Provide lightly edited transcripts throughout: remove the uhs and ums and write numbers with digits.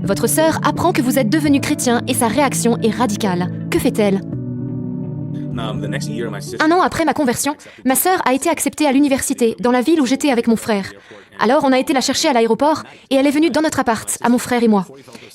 Votre sœur apprend que vous êtes devenu chrétien et sa réaction est radicale. Que fait-elle? Un an après ma conversion, ma sœur a été acceptée à l'université, dans la ville où j'étais avec mon frère. Alors on a été la chercher à l'aéroport et elle est venue dans notre appart, à mon frère et moi.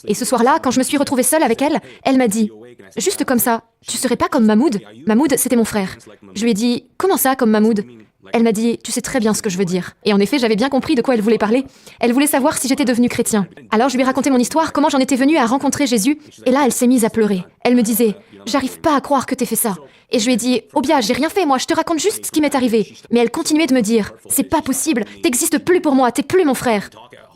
Et ce soir-là, quand je me suis retrouvée seule avec elle, elle m'a dit, juste comme ça, « Tu serais pas comme Mahmoud ?» Mahmoud, c'était mon frère. Je lui ai dit, « Comment ça, comme Mahmoud ?» Elle m'a dit, « Tu sais très bien ce que je veux dire. » Et en effet, j'avais bien compris de quoi elle voulait parler. Elle voulait savoir si j'étais devenue chrétien. Alors je lui ai raconté mon histoire, comment j'en étais venue à rencontrer Jésus, et là elle s'est mise à pleurer. Elle me disait, « J'arrive pas à croire que t'aies fait ça. » Et je lui ai dit, « Obia, j'ai rien fait, moi, je te raconte juste ce qui m'est arrivé. » Mais elle continuait de me dire, « C'est pas possible, t'existes plus pour moi, t'es plus mon frère. »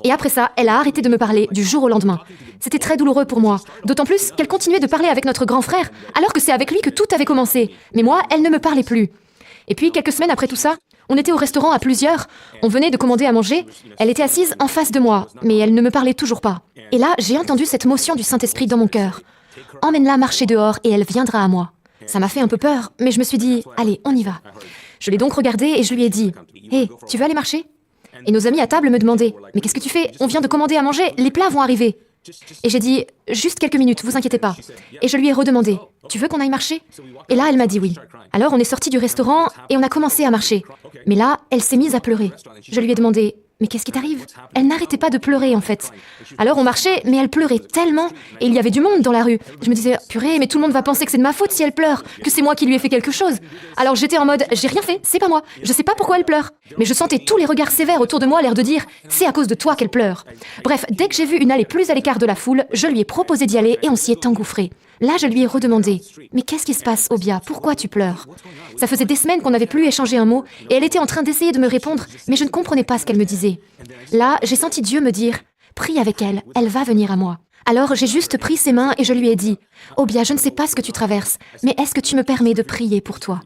Et après ça, elle a arrêté de me parler du jour au lendemain. C'était très douloureux pour moi, d'autant plus qu'elle continuait de parler avec notre grand frère, alors que c'est avec lui que tout avait commencé. Mais moi, elle ne me parlait plus. Et puis, quelques semaines après tout ça, on était au restaurant à plusieurs, on venait de commander à manger, elle était assise en face de moi, mais elle ne me parlait toujours pas. Et là, j'ai entendu cette motion du Saint-Esprit dans mon cœur. « Emmène-la marcher dehors et elle viendra à moi. » Ça m'a fait un peu peur, mais je me suis dit, « Allez, on y va. » Je l'ai donc regardée et je lui ai dit, « Hé, tu veux aller marcher ?» Et nos amis à table me demandaient, « Mais qu'est-ce que tu fais? On vient de commander à manger, les plats vont arriver. » Et j'ai dit, « Juste quelques minutes, vous inquiétez pas. » Et je lui ai redemandé, « Tu veux qu'on aille marcher ?» Et là, elle m'a dit oui. Alors on est sortis du restaurant et on a commencé à marcher. Mais là, elle s'est mise à pleurer. Je lui ai demandé, « Mais qu'est-ce qui t'arrive ?» Elle n'arrêtait pas de pleurer en fait. Alors on marchait, mais elle pleurait tellement, et il y avait du monde dans la rue. Je me disais, purée, mais tout le monde va penser que c'est de ma faute si elle pleure, que c'est moi qui lui ai fait quelque chose. Alors j'étais en mode, j'ai rien fait, c'est pas moi, je sais pas pourquoi elle pleure. Mais je sentais tous les regards sévères autour de moi, l'air de dire, c'est à cause de toi qu'elle pleure. Bref, dès que j'ai vu une allée plus à l'écart de la foule, je lui ai proposé d'y aller et on s'y est engouffré. Là, je lui ai redemandé, « Mais qu'est-ce qui se passe, Obia? Pourquoi tu pleures ?» Ça faisait des semaines qu'on n'avait plus échangé un mot, et elle était en train d'essayer de me répondre, mais je ne comprenais pas ce qu'elle me disait. Là, j'ai senti Dieu me dire, « Prie avec elle, elle va venir à moi. » Alors, j'ai juste pris ses mains et je lui ai dit, « Obia, je ne sais pas ce que tu traverses, mais est-ce que tu me permets de prier pour toi ?»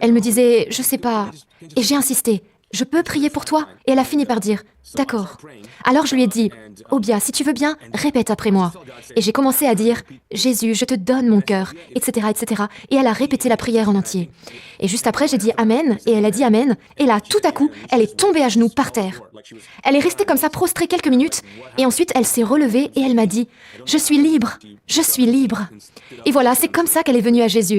Elle me disait, « Je sais pas. » Et j'ai insisté, « Je peux prier pour toi ?» Et elle a fini par dire, « D'accord. » Alors je lui ai dit, « Obia, si tu veux bien, répète après moi. » Et j'ai commencé à dire, « Jésus, je te donne mon cœur, etc., etc. » Et elle a répété la prière en entier. Et juste après, j'ai dit « Amen » et elle a dit « Amen ». Et là, tout à coup, elle est tombée à genoux par terre. Elle est restée comme ça prostrée quelques minutes et ensuite elle s'est relevée et elle m'a dit « Je suis libre, je suis libre. » Et voilà, c'est comme ça qu'elle est venue à Jésus.